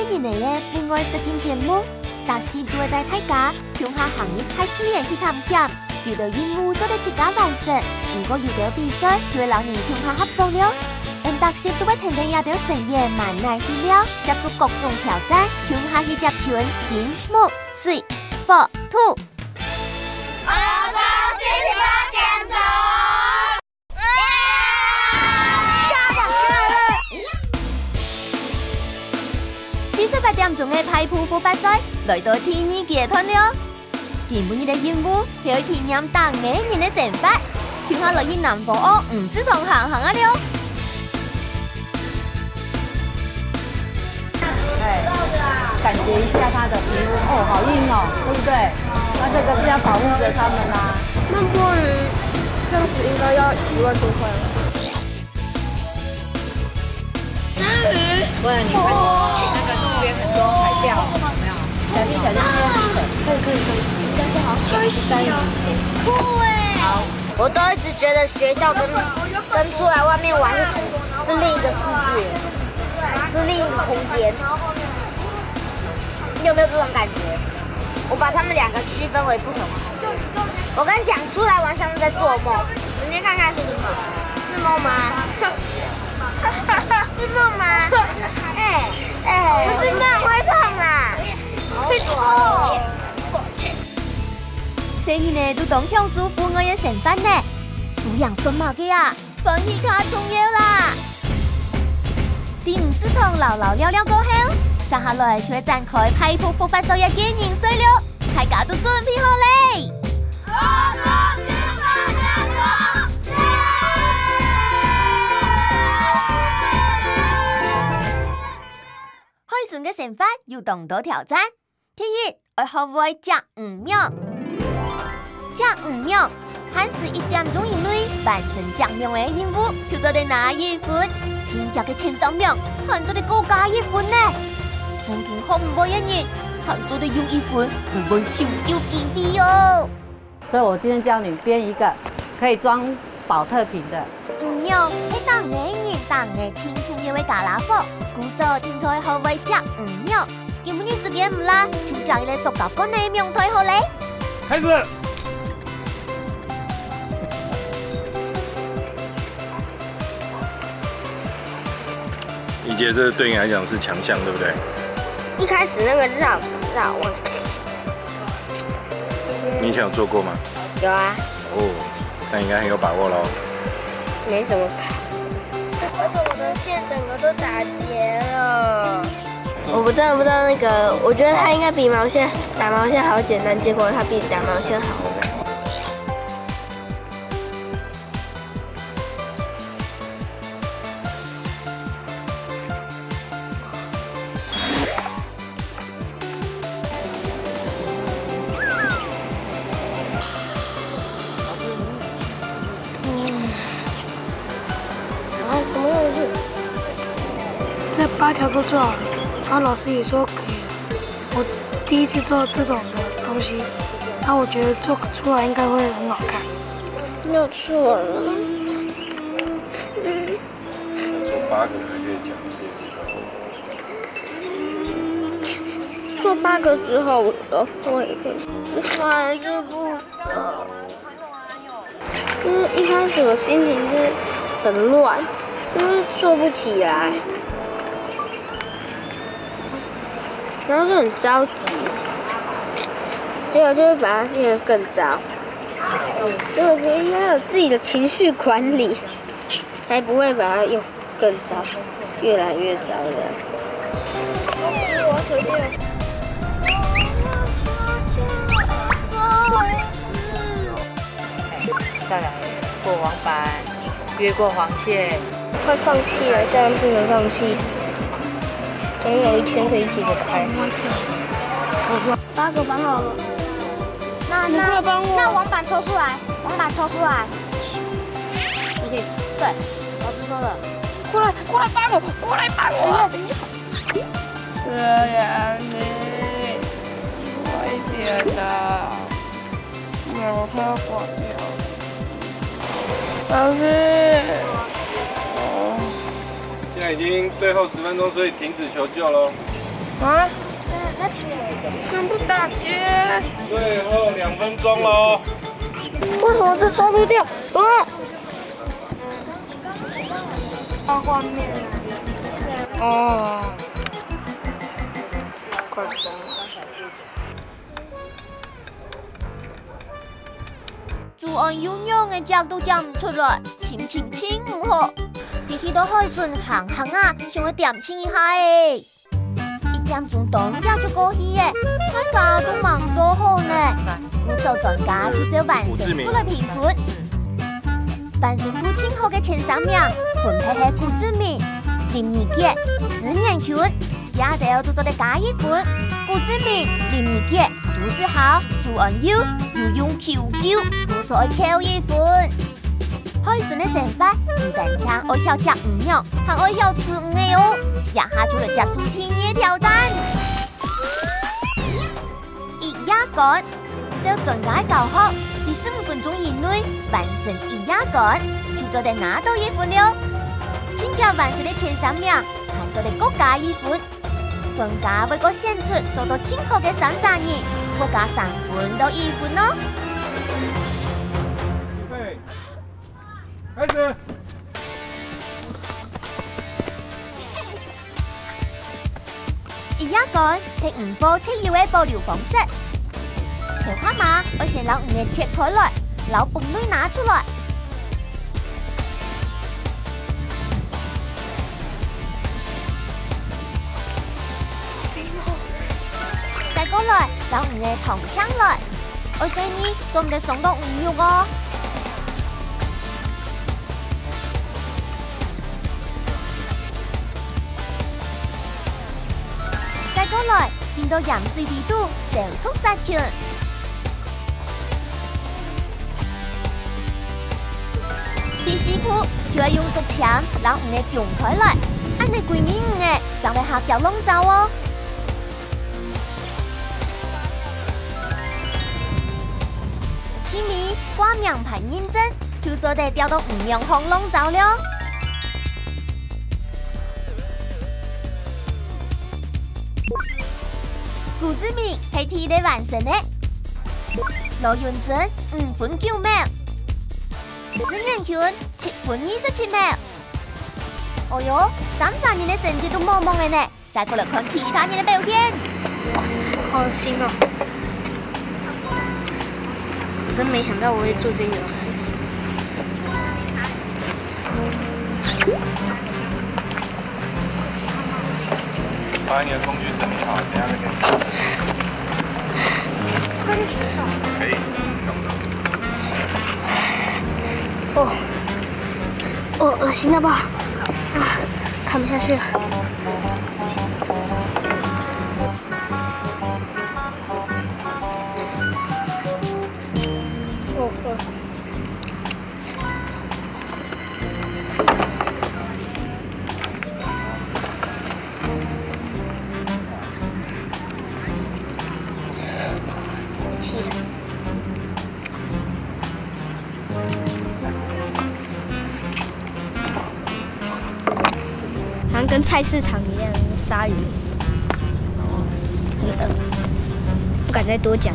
4年内的另外设计节目，大师都会带大家跳下行业太自然去探险，遇到任务做得一家完成。如果遇到比赛，就会让人跳下合作了。大师都会天天也到深夜慢耐去了，接触各种挑战，跳下去接拳、金、木、水、火、土。儿童48点钟。48点钟的派普普比赛来到第2阶段了。第每日的任务係去體驗當地人的生活，跳下來去南部屋吳市場行啊了。感觉一下它的皮肤，哦，好硬哦，对不对？那这个是要保护着它们啦。那摸鱼这样子应该要1万多块了。章鱼，不然你看那个路边很多海钓，有没有？小心小心，可以，应该是好休息哦。酷哎！好，我都一直觉得学校跟出来外面玩是另一个世界，是另一个空间。你有没有这种感觉？我把他们2个区分为不同的。我跟你讲，出来玩像是在做梦。你先看看是什么？是梦吗？是梦吗？不是梦，会痛啊！会痛。4年的都当享受户外的成分呢，素养顺马嘅啊，欢喜卡重要啦！第5市場聊聊過後。接下來就會展開派普普發售日嘅形勢了，大家都準備好未？開船嘅成法有2道挑戰。第一，我學會食5秒，食5秒，限時1點鐘以內完成10秒嘅任務，就做得拿1分。前腳嘅前3秒，看做得高加1分呢。曾經好唔過1日，看做得用1分，會會少少幾倍哦。所以我今天教你編一個可以裝保特瓶的。5秒係當年人當嘅青春嘅加拉貨，故所聽在學會食5秒。根本你時間唔啦，就將你嘅塑膠罐嚟用退好咧。開始。一杰，这对你来讲是强项，对不对？一开始那个绕，你以前有做过吗？有啊。哦，那应该很有把握喽。没什么跑。为什么我的线整个都打结了？我真的不知道那个，我觉得它应该比打毛线好简单，结果它比打毛线好难。这8条都做好了，然后老师也说可以了。我第一次做这种的东西，然后我觉得做出来应该会很好看。又错了。做8个还可以讲做8个之后，我也可以还是不走。就是一开始我心情是很乱，就是做不起来。然后就很着急，结果就会把它变得更糟。所以我觉得应该有自己的情绪管理，才不会把它用更糟，越来越糟的。老师，我要求救！再来过网板，越过黄线。快放弃了，这样不能放弃。总有一天可以解得开。8个绑好了。那网板抽出来，网板抽出来。对，老师说的。过来8个，过来8个。等一下。这样子，快点的，秒它挂掉。老师。现在已经最后10分钟，所以停止求救喽。啊？看不打结。最后2分钟喽。为什么这烧不掉？到画面了。哦。快疯了。做案有用的脚都讲唔出来，心情真唔好。你去到海顺行行啊，想去点清一下诶。1點鐘當日就過去嘅，大家都忙做好呢。古手專家就照萬成都來評分。萬成都稱號嘅前3名分別係古志明、林義傑、施念群，也都都做得加1分。古志明、林義傑、朱志豪、朱安優又用 QQ 都所扣1分。海順嘅成法唔但請愛跳隻5秒，還愛跳吃5嘅哦。一下就嚟接觸天野挑戰。1壓桿，照專家教學，第15分鐘以內完成1壓桿，就做得拿到1分了。請條完成的前3名，還做得各加1分。專家為個選出做到稱號嘅3人，各加3分到1分哦。開始。1壓桿係5步體育嘅保留方式。桃花馬我先攞5嘅切開來，攞半女拿出來。再過來攞5嘅銅槍來，我建議做唔得送到5肉哦。過來，進到鹽水地度，成突殺拳。第4步就係用竹籤攞5嘅強開來，按你規面5嘅，就係下腳籠罩哦。前面掛名牌認證，就做得掉到5名紅籠罩了。古志明係替你完成的，羅元珍5分9秒，施念群7分27秒。哦喲，3人嘅成績都懵懵嘅呢，再過來看其他人嘅表現。哇塞，好新哦！真沒想到我會做這個遊戲。把你的工具整理好，等下再给你。可以。恶心了吧？看不下去了。好像跟菜市场一样，鲨鱼，很恶，不敢再多讲。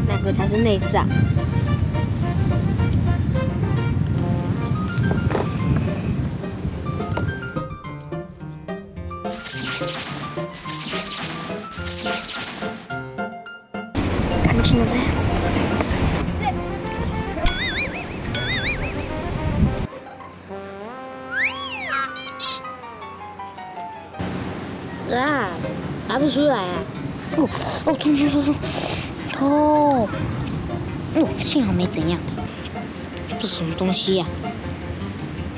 哪个才是内脏？干净了没？啊，拿不出来啊！哦，痛！哦，幸好没怎样。这什么东西呀？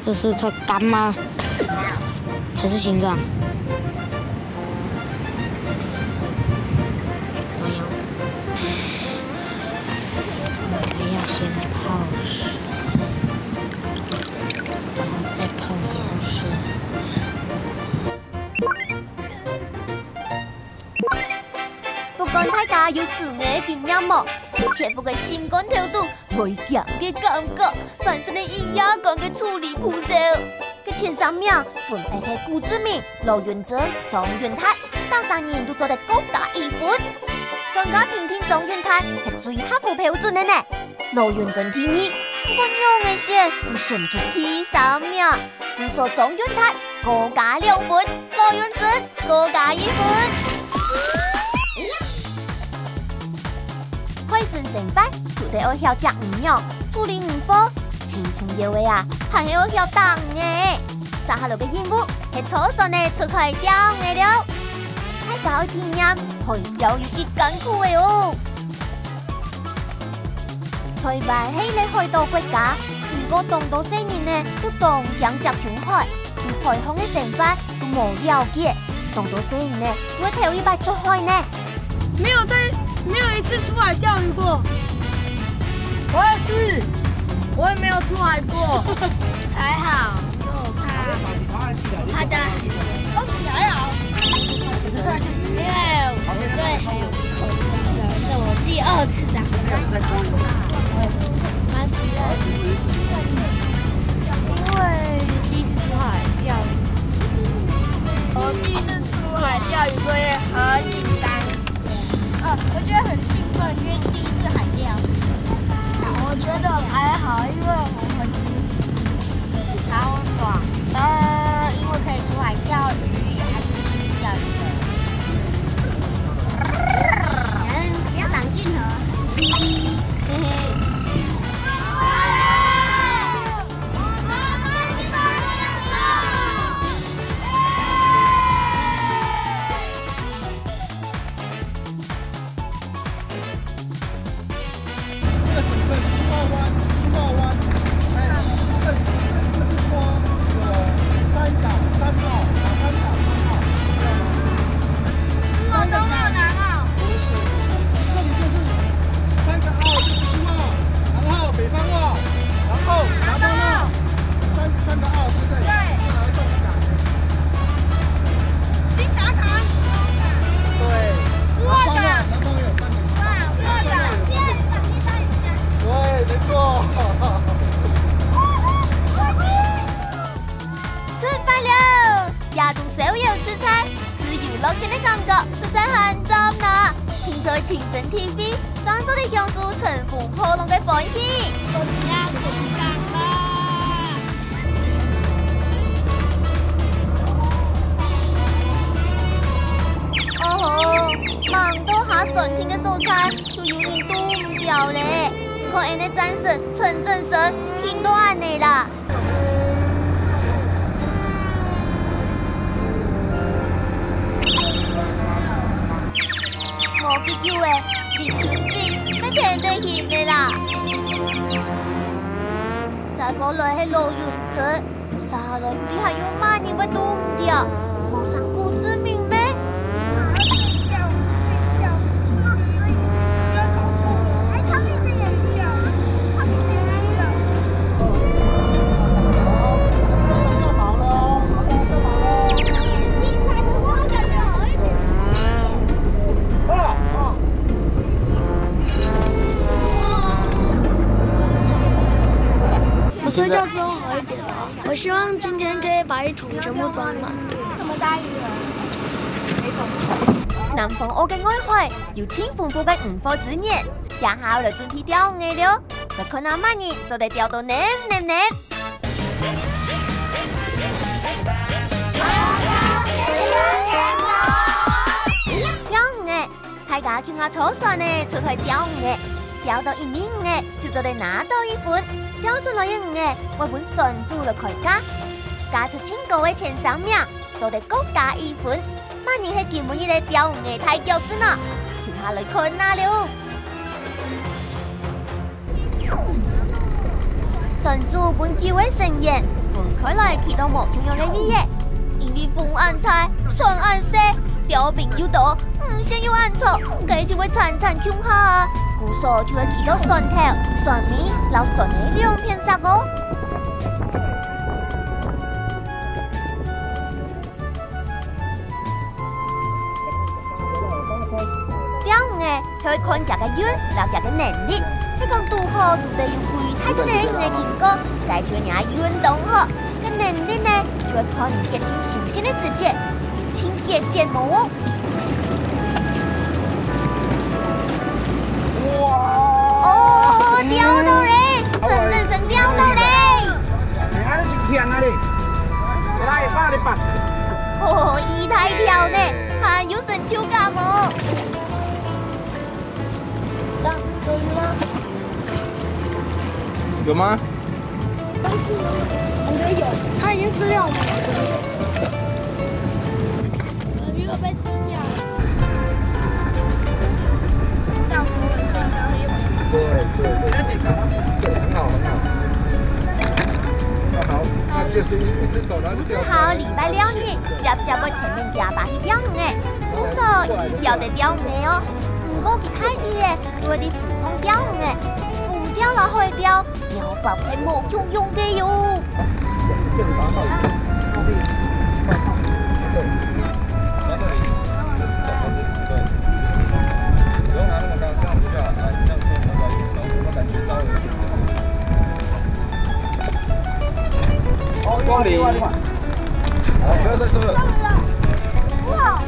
这是它肝吗？还是心脏？先泡水，然后再泡盐水。不管大家要刺眼的经验无？克服的心肝跳度，袂咸的感觉，反正的营养讲嘅处理步骤。佢前3秒分别系古志明、罗云珍、庄云泰，当3人都做得各加1分。专家评定庄云泰系最合乎标准的呢。罗云珍第2，不过用的些要选出第3秒，故说庄云泰各加2分，罗云珍各加1分。海巡成败，除得要晓食5样，处理5波，青春有为啊，还要晓打5个。接下来嘅任务系初选的出海钓鱼了，太高体验，海钓有几艰苦的哦。台湾系咧海岛国家，不过当到4年呢，都当想接近海，对海航嘅成法都冇了解，当到4年呢，都会头一摆出海呢。没有一次出海钓鱼过。我也是，我也没有出海过。还好，因为我怕的。还好。因为我对海有这是我第2次打算，蛮期待的。因为第1次出海钓鱼，我第1次出海钓鱼，所以很紧张。我觉得很兴奋，因为第1次海钓。我觉得还好，因为我很超爽的，因为可以出海钓鱼，也还是第1次钓鱼的。不要挡镜头。嘿嘿。情神 TV， 当作的享受乘风破浪的欢喜。哦吼，忙到下顺天嘅素材，就有点躲唔掉咧。可爱的战神陈振声，听到安尼啦。我记住诶，离圈子要停得远的啦。再过来系罗云村，沙轮底还有万人会躲唔掉，冇上古之名咩？睡觉，吃鱼，不要搞错了。还躺在那睡觉，躺在那睡觉。好了，精彩的我感觉好一点。我睡觉之后好一点了，我希望今天可以把1桶全部装满。这么大雨了。南方澳嘅外海有千丰富嘅渔获资源，也好嚟准去钓鱼了。就看那万人就得钓到黏。钓鱼，大家看下初选呢，出去钓鱼，钓到1米5就就得拿到1分。钓出来嘅魚會本順住嚟開價，加出清高嘅前3秒，就得各加1分。萬人係根本呢啲釣魚太腳酸啦，跳下嚟看下了。順住本叫嘅成員，分開來企到無同樣嘅位嘅，因為風暗大，船暗細，釣柄又多，先要暗錯，佢就會慘強下。故所就會企到船頭、船尾，撈船嘅2片色哦。釣魚就会看家嘅运，然后家嘅能力。你讲拄好，拄得有贵太真嘅经过，该就人运动好，个能力呢，就会靠你接近属性的世界，清洁建模哦。哇！哦，钓到嘞，真正钓到嘞！你还是真甜啊你！来，把你把。哦，一台跳呢，还有神手感哦。有吗？感觉有，他已经吃掉我们了。鱼会被吃掉。大幅尾算高黑尾。对，很好。那好，那就是一只手，然后就只好礼拜6日，接要前面加把去钓鱼的，不说伊钓得钓鱼的哦。不过其他天的，我哋普通钓鱼的，浮钓啦可以钓，要把配木用的哟。这里把它放后面，对，拿这里，手放这里，对，不用拿那么高，这样子就好，来，这样抽比较高一点，我感觉稍微有点高。哦，光临，好，不要再收了。哇！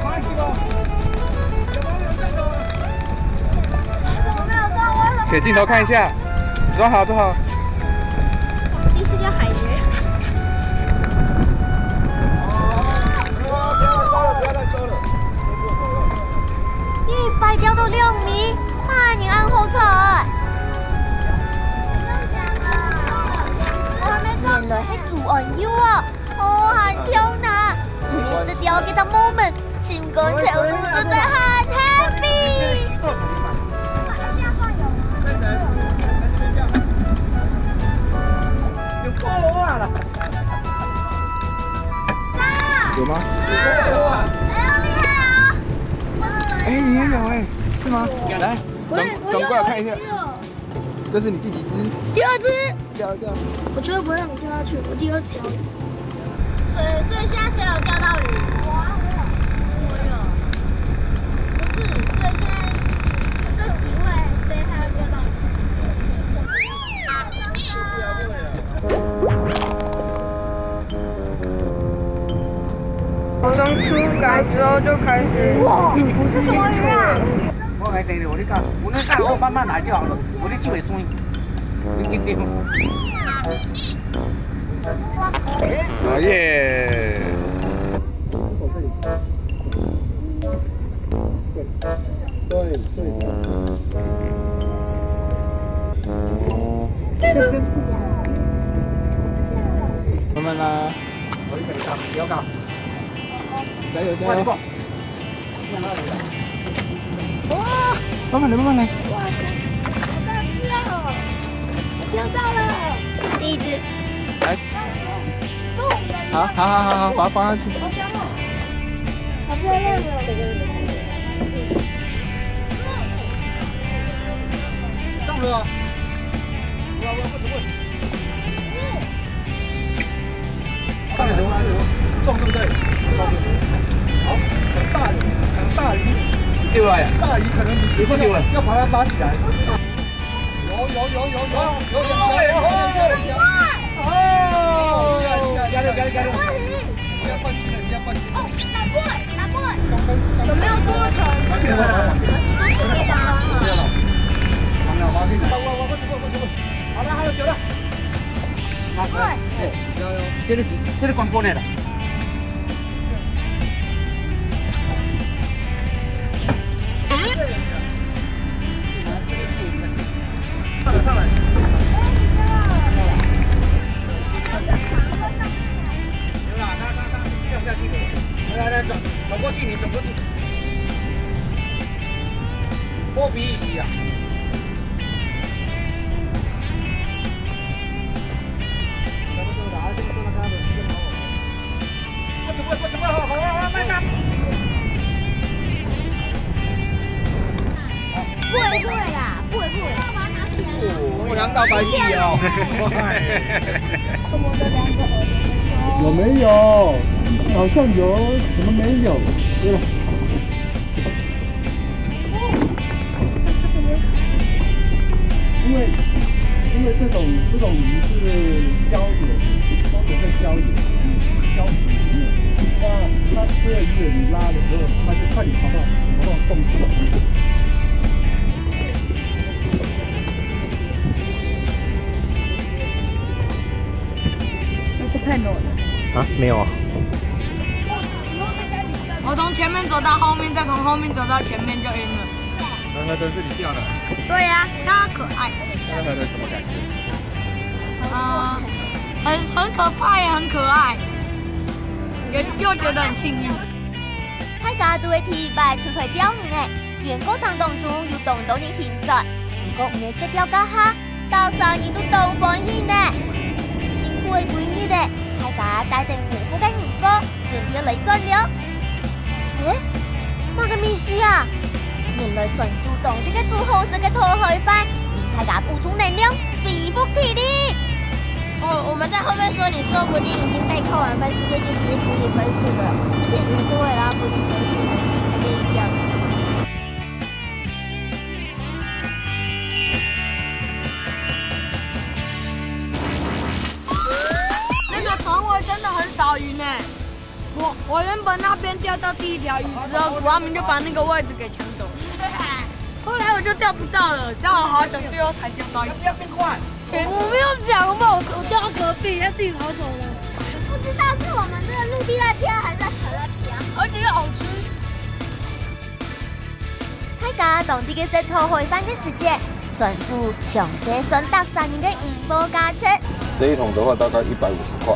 快去喽！给镜头看一下，抓好。第一次钓海鱼。不要再收了。100钓到2米，慢点按后踩。原来是主岸腰啊！好很跳呢，你是钓给他 moment， 心肝跳路实在很 happy。有吗？厉害啊！哎，你也有哎，是吗？来，转过来看一下。这是你第几只？第2只。钓。我绝对不会让你掉下去，我第2条。所以现在谁有钓到鱼？我有。不是，所以现在这几位谁还有钓到鱼？我从出港之后就开始一直出了。我来等你，我你讲，我那干我慢慢来就好了，我的手会酸，你紧张。好耶！对。慢慢啦，我一个人不要搞，加油！哇！慢慢来。哇塞，好大只哦！我钓到了，第1只。来。好，把它放下去。好香哦，好漂亮哦！上了啊！我不问。看什么？重对不对？好，很大鱼，对吧？大鱼可能你不丢了，要把它拉起来。有，加油！不要放弃了，你要放弃。哦，拿过来。有没有多藤？好了，还有酒了。拿过来。加油！这里关过来了。上来。掉下去的，来，转过去，你转过去，波比鱼啊！快，好，慢点。不会啦，不会，把它拿起来。我养到白鲫哦。有没有？好像有，怎么没有？对了。这种鱼是胶眼，都只会胶眼，胶皮里面。那它吃了鱼，你拉的时候，它就快点跑到缝隙里。那是骗我的。啊，没有啊。我从前面走到后面，再从后面走到前面就晕了。那河豚是你钓的？对呀，它可爱。那河豚什么感觉？很可怕也很可爱，又觉得很幸运。大家都会提摆出去钓鱼的，虽然过程当中有当多人评审，不过唔识钓家下，到时人都当欢喜呢。辛苦的几日的，大家带定湖附嘅鱼哥，准备嚟转了。诶，乜嘅意思啊？原來純主動啲嘅做好食嘅拖去飯，為大家補充能量，恢復體力。我们在后面说，你说不定已经被扣完分，这些只是补你分数的，这些鱼是为了要补你分数才给你钓的。那个船尾真的很少鱼呢。我原本那边钓到第一条鱼之后，古阿明就把那个位置给抢走了。后来我就钓不到了，这样我好等最后才钓到一条。我没有讲好不好？我钓到隔壁，他自己跑走了。不知道是我们这个陆地在飘，还是在船在飘，而且又好吃。大家當啲嘅食拖去飯嘅時間，純住詳細順達上面嘅魚貨價錢。这一桶的话大概150块，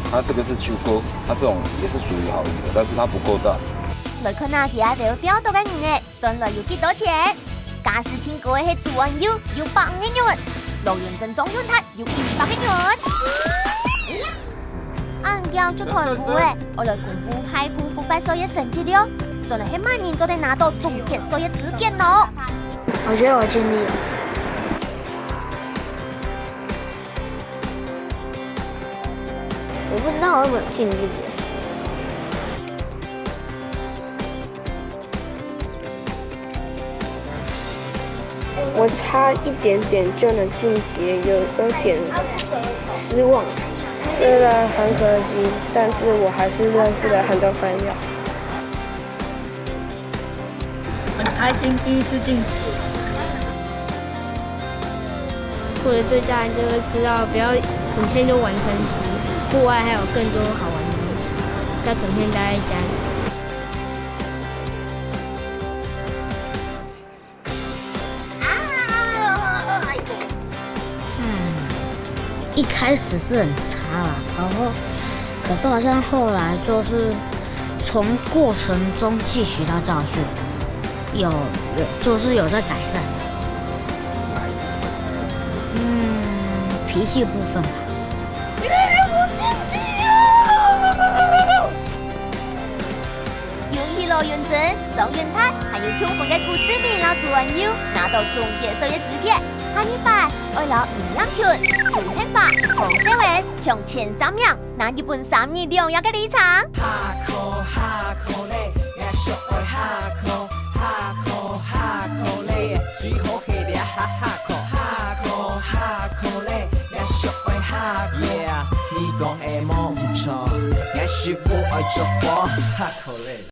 它这个是秋哥，它这种也是属于好鱼的，但是它不够大。來看下其他條釣到嘅魚嘅，上來要幾多錢？假使千個係做完要150元，羅源鎮裝潤塔要200元。按交出團部嘅，我來公布派鋪復發收益成績了。上來係萬年就能拿到總結收益時間咯。我觉得我尽力了。我不知道我有没有尽力。我差一点点就能晋级，有点失望。虽然很可惜，但是我还是认识了很多朋友。很开心第一次进组。获得最大就是知道不要整天就玩三 C， 户外还有更多好玩的东西，不要整天待在家里。一开始是很差啦，然后可是好像后来就是从过程中汲取到教训，就是有在改善。脾气部分吧。我晋级了！用喜乐认真，张元泰还有漂亮的古之美老做网友拿到总结收益资格。下一拜愛攞吳音權、朱興發、黃世偉搶前3名，拿日本3年2日嘅里程。你講的冇唔錯，我說我愛做我下課咧。